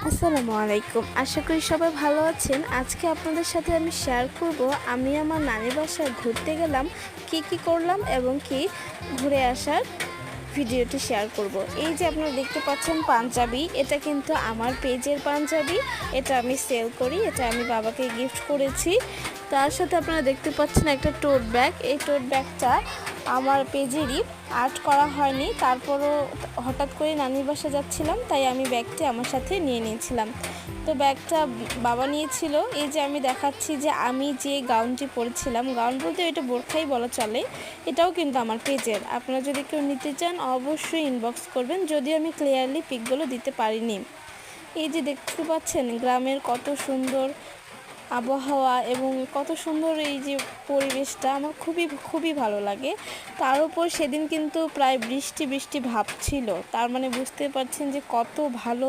আসসালামু আলাইকুম। আশা করি সবাই ভালো আছেন। আজকে আপনাদের সাথে আমি শেয়ার করব আমি আমার নানির বাসায় ঘুরতে গেলাম, কি করলাম এবং কি ঘুরে আসার ভিডিওটি শেয়ার করব। এই যে আপনারা দেখতে পাচ্ছেন পাঞ্জাবি, এটা কিন্তু আমার পেজের পাঞ্জাবি। এটা আমি সেল করি, এটা আমি বাবাকে গিফট করেছি। তার সাথে আপনারা দেখতে পাচ্ছেন একটা টোট ব্যাগ। এই টোট ব্যাগটা আমার পেজেরই, আর্ট করা হয়নি। তারপরও হঠাৎ করে নানির বাসা যাচ্ছিলাম, তাই আমি ব্যাগটি আমার সাথে নিয়ে নিয়েছিলাম। তো ব্যাগটা বাবা নিয়েছিল। এই যে আমি দেখাচ্ছি যে আমি যে গাউনটি পরেছিলাম, গাউন বলতে এটা বোরখাই বলা চলে, এটাও কিন্তু আমার পেজের। আপনারা যদি কেউ নিতে চান অবশ্যই ইনবক্স করবেন, যদিও আমি ক্লিয়ারলি পিকগুলো দিতে পারিনি। এই যে দেখতে পাচ্ছেন গ্রামের কত সুন্দর আবহাওয়া এবং কত সুন্দর এই যে পরিবেশটা, আমার খুবই ভালো লাগে। তার উপর সেদিন কিন্তু প্রায় বৃষ্টি ভাব ছিল, তার মানে বুঝতে পারছেন যে কত ভালো